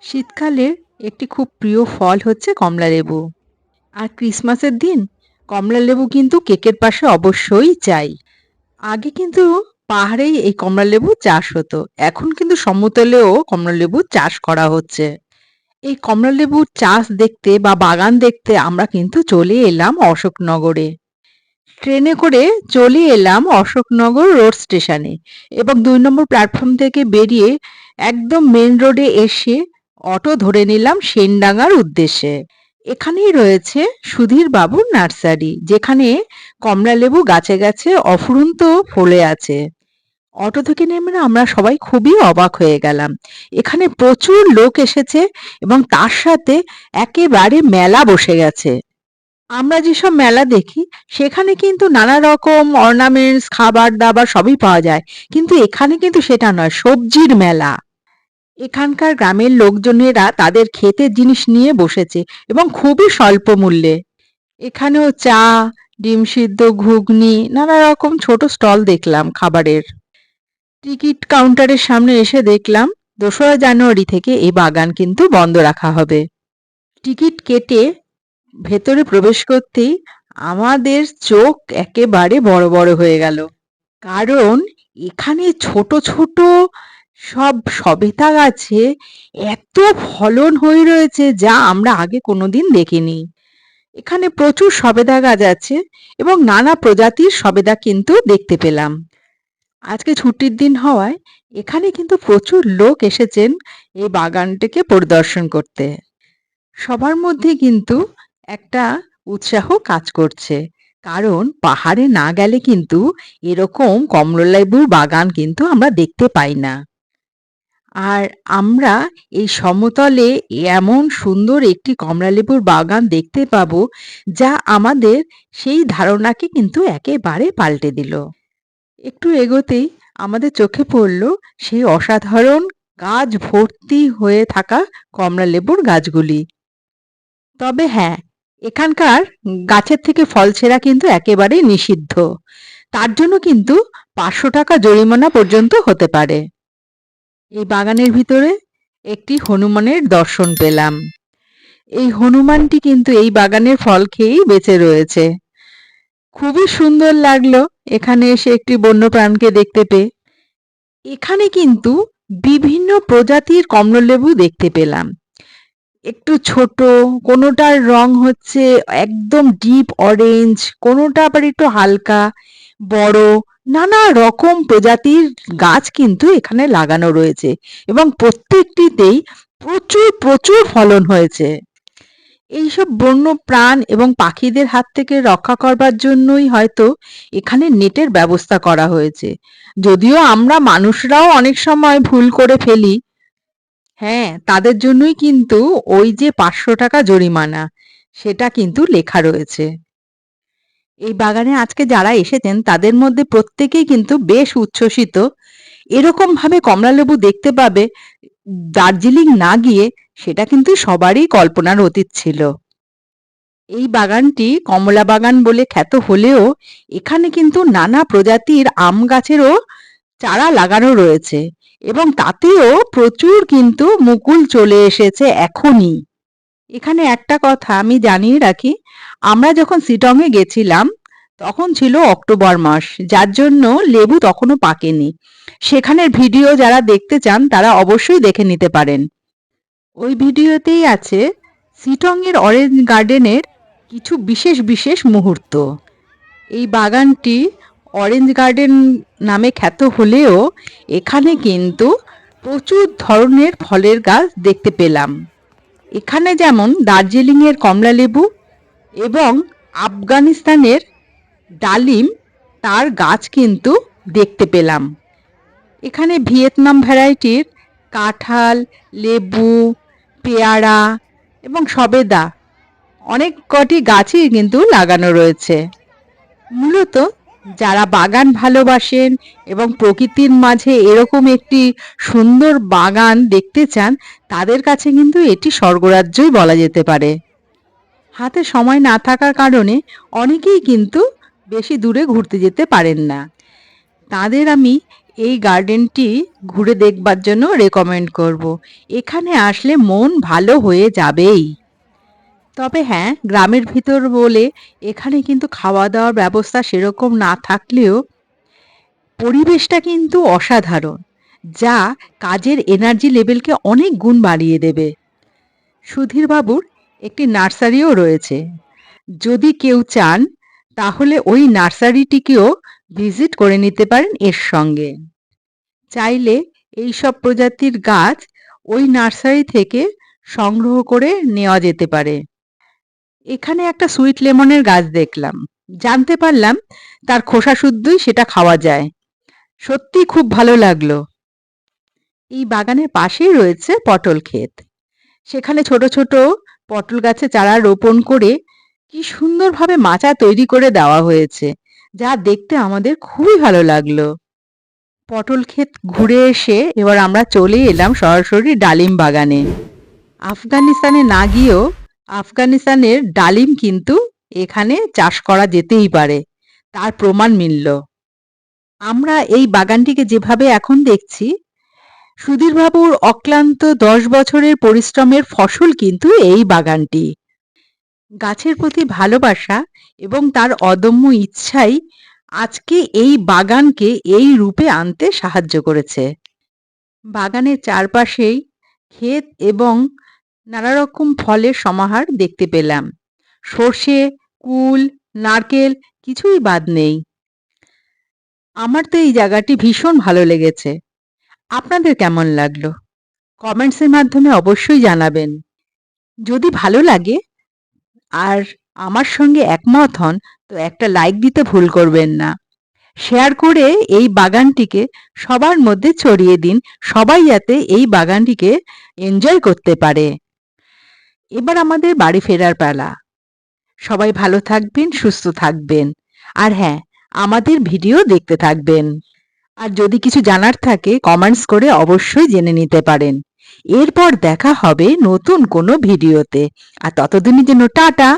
শীতকালের একটি খুব প্রিয় ফল হচ্ছে কমলালেবু। আর ক্রিসমাসের দিন কমলালেবু কিন্তু কেকের পাশে অবশ্যই চাই। আগে কিন্তু পাহাড়েই এই কমলালেবু চাষ হতো। এখন কিন্তু সমতলেও কমলালেবু চাষ করা হচ্ছে। এই কমলালেবুর চাষ দেখতে বা বাগান দেখতে আমরা কিন্তু চলে এলাম অশোকনগরে। ট্রেনে করে চলে এলাম অশোকনগর রোড স্টেশনে এবং ২ নম্বর প্ল্যাটফর্ম থেকে বেরিয়ে একদম মেন রোডে এসে অটো ধরে নিলাম সেনডাঙ্গার উদ্দেশ্যে। এখানেই রয়েছে সুধীর বাবুর নার্সারি, যেখানে কমলালেবু গাছে গাছে অফুরন্ত ফলে আছে। অটো থেকে নেমে না আমরা সবাই খুবই অবাক হয়ে গেলাম। এখানে প্রচুর লোক এসেছে এবং তার সাথে একেবারে মেলা বসে গেছে। আমরা যেসব মেলা দেখি সেখানে কিন্তু নানা রকম অর্নামেন্টস, খাবার দাবার সবই পাওয়া যায়, কিন্তু এখানে কিন্তু সেটা নয়, সবজির মেলা। এখানকার গ্রামের লোকজনেরা তাদের ক্ষেতের জিনিস নিয়ে বসেছে এবং খুবই স্বল্প মূল্যে। এখানেও চা, ডিম সিদ্ধ, ঘুগনি, নানা রকম ছোট স্টল দেখলাম খাবারের। টিকিট কাউন্টারের সামনে এসে দেখলাম ২রা জানুয়ারি থেকে এই বাগান কিন্তু বন্ধ রাখা হবে। টিকিট কেটে ভেতরে প্রবেশ করতেই আমাদের চোখ একেবারে বড় বড় হয়ে গেল, কারণ এখানে ছোট ছোট সব সবেদা গাছে এত ফলন হয়ে রয়েছে যা আমরা আগে কোনোদিন দেখিনি। এখানে প্রচুর সবেদা গাছ আছে এবং নানা প্রজাতির সবেদা কিন্তু দেখতে পেলাম। আজকে ছুটির দিন হওয়ায় এখানে কিন্তু প্রচুর লোক এসেছেন এই বাগানটিকে পরিদর্শন করতে। সবার মধ্যে কিন্তু একটা উৎসাহ কাজ করছে, কারণ পাহাড়ে না গেলে কিন্তু এরকম কমলালেবুর বাগান কিন্তু আমরা দেখতে পাই না। আর আমরা এই সমতলে এমন সুন্দর একটি কমলালেবুর বাগান দেখতে পাবো যা আমাদের সেই ধারণাকে কিন্তু একেবারে পাল্টে দিল। একটু এগোতেই আমাদের চোখে পড়ল সেই অসাধারণ গাছ ভর্তি হয়ে থাকা কমলালেবুর গাছগুলি। তবে হ্যাঁ, এখানকার গাছের থেকে ফল ছেঁড়া কিন্তু একেবারেই নিষিদ্ধ। তার জন্য কিন্তু ৫০০ টাকা জরিমানা পর্যন্ত হতে পারে। এই বাগানের ভিতরে একটি হনুমানের দর্শন পেলাম। এই হনুমানটি কিন্তু এই বাগানের ফল খেয়েই বেঁচে রয়েছে। খুবই সুন্দর লাগলো এখানে এসে একটি বন্যপ্রাণকে দেখতে পেয়ে। এখানে কিন্তু বিভিন্ন প্রজাতির কমলালেবু দেখতে পেলাম। একটু ছোট, কোনোটার রং হচ্ছে একদম ডিপ অরেঞ্জ, কোনোটা আবার একটু হালকা বড়, নানা রকম প্রজাতির গাছ কিন্তু এখানে লাগানো রয়েছে এবং প্রত্যেকটিতেই প্রচুর প্রচুর ফলন হয়েছে। এইসব বন্য প্রাণ এবং পাখিদের হাত থেকে রক্ষা করবার জন্যই হয়তো এখানে নেটের ব্যবস্থা করা হয়েছে, যদিও আমরা মানুষরাও অনেক সময় ভুল করে ফেলি। হ্যাঁ, তাদের জন্যই কিন্তু ওই যে ৫০০ টাকা জরিমানা, সেটা কিন্তু লেখা রয়েছে। এই বাগানে আজকে যারা এসেছেন তাদের মধ্যে প্রত্যেকেই কিন্তু বেশ উচ্ছ্বসিত। এরকম ভাবে কমলালেবু দেখতে পাবে দার্জিলিং না গিয়ে, সেটা কিন্তু সবারই কল্পনার অতীত ছিল। এই বাগানটি কমলা বাগান বলে খ্যাত হলেও এখানে কিন্তু নানা প্রজাতির আম গাছেরও চারা লাগানো রয়েছে এবং তাতেও প্রচুর কিন্তু মুকুল চলে এসেছে এখনই। এখানে একটা কথা আমি জানিয়ে রাখি, আমরা যখন শিটংয়ে গেছিলাম তখন ছিল অক্টোবর মাস, যার জন্য লেবু তখনও পাকেনি। সেখানের ভিডিও যারা দেখতে চান তারা অবশ্যই দেখে নিতে পারেন। ওই ভিডিওতেই আছে শিটংয়ের অরেঞ্জ গার্ডেনের কিছু বিশেষ বিশেষ মুহূর্ত। এই বাগানটি অরেঞ্জ গার্ডেন নামে খ্যাত হলেও এখানে কিন্তু প্রচুর ধরনের ফলের গাছ দেখতে পেলাম। এখানে যেমন দার্জিলিংয়ের কমলালেবু এবং আফগানিস্তানের ডালিম, তার গাছ কিন্তু দেখতে পেলাম। এখানে ভিয়েতনাম ভ্যারাইটির কাঁঠাল, লেবু, পেয়ারা এবং সবেদা অনেক কটি গাছই কিন্তু লাগানো রয়েছে। মূলত যারা বাগান ভালোবাসেন এবং প্রকৃতির মাঝে এরকম একটি সুন্দর বাগান দেখতে চান, তাদের কাছে কিন্তু এটি স্বর্গরাজ্যই বলা যেতে পারে। হাতে সময় না থাকার কারণে অনেকেই কিন্তু বেশি দূরে ঘুরতে যেতে পারেন না। তাদের আমি এই গার্ডেনটি ঘুরে দেখবার জন্য রেকমেন্ড করব। এখানে আসলে মন ভালো হয়ে যাবেই। তবে হ্যাঁ, গ্রামের ভিতর বলে এখানে কিন্তু খাওয়া দাওয়ার ব্যবস্থা সেরকম না থাকলেও পরিবেশটা কিন্তু অসাধারণ, যা কাজের এনার্জি লেভেলকে অনেক গুণ বাড়িয়ে দেবে। সুধীরবাবুর একটি নার্সারিও রয়েছে। যদি কেউ চান তাহলে ওই নার্সারিটিকেও ভিজিট করে নিতে পারেন এর সঙ্গে। চাইলে এই সব প্রজাতির গাছ ওই নার্সারি থেকে সংগ্রহ করে নেওয়া যেতে পারে। এখানে একটা সুইট লেমনের গাছ দেখলাম, জানতে পারলাম তার খোসা শুদ্ধই সেটা খাওয়া যায়। সত্যি খুব ভালো লাগলো। এই বাগানের পাশেই রয়েছে পটল ক্ষেত। সেখানে ছোট ছোট পটল গাছে চারা রোপণ করে কি সুন্দরভাবে মাচা তৈরি করে দেওয়া হয়েছে, যা দেখতে আমাদের খুবই ভালো লাগলো। পটল ক্ষেত ঘুরে এসে এবার আমরা চলে এলাম সরাসরি ডালিম বাগানে। আফগানিস্তানে না গিয়েও আফগানিস্তানের ডালিম কিন্তু এখানে চাষ করা যেতেই পারে, তার প্রমাণ মিলল। আমরা এই বাগানটিকে যেভাবে এখন দেখছি, সুধীরবাবুর অক্লান্ত 10 বছরের পরিশ্রমের ফসল কিন্তু এই বাগানটি। গাছের প্রতি ভালোবাসা এবং তার অদম্য ইচ্ছাই আজকে এই বাগানকে এই রূপে আনতে সাহায্য করেছে। বাগানের চারপাশেই ক্ষেত এবং নানা রকম ফলের সমাহার দেখতে পেলাম। সর্ষে, কুল, নারকেল কিছুই বাদ নেই। আমার তো এই জায়গাটি ভীষণ ভালো লেগেছে। আপনাদের কেমন লাগলো? কমেন্টসের মাধ্যমে অবশ্যই জানাবেন। যদি ভালো লাগে আর আমার সঙ্গে একমত হন তো একটা লাইক দিতে ভুল করবেন না। শেয়ার করে এই বাগানটিকে সবার মধ্যে ছড়িয়ে দিন, সবাই যাতে এই বাগানটিকে এনজয় করতে পারে। এবার আমাদের বাড়ি ফেরার পালা। সবাই ভালো থাকবেন, সুস্থ থাকবেন, আর হ্যাঁ, আমাদের ভিডিও দেখতে থাকবেন। আর যদি কিছু জানার থাকে কমেন্টস করে অবশ্যই জেনে নিতে পারেন। এরপর দেখা হবে নতুন কোনো ভিডিওতে। আর ততদিনের জন্য টাটা।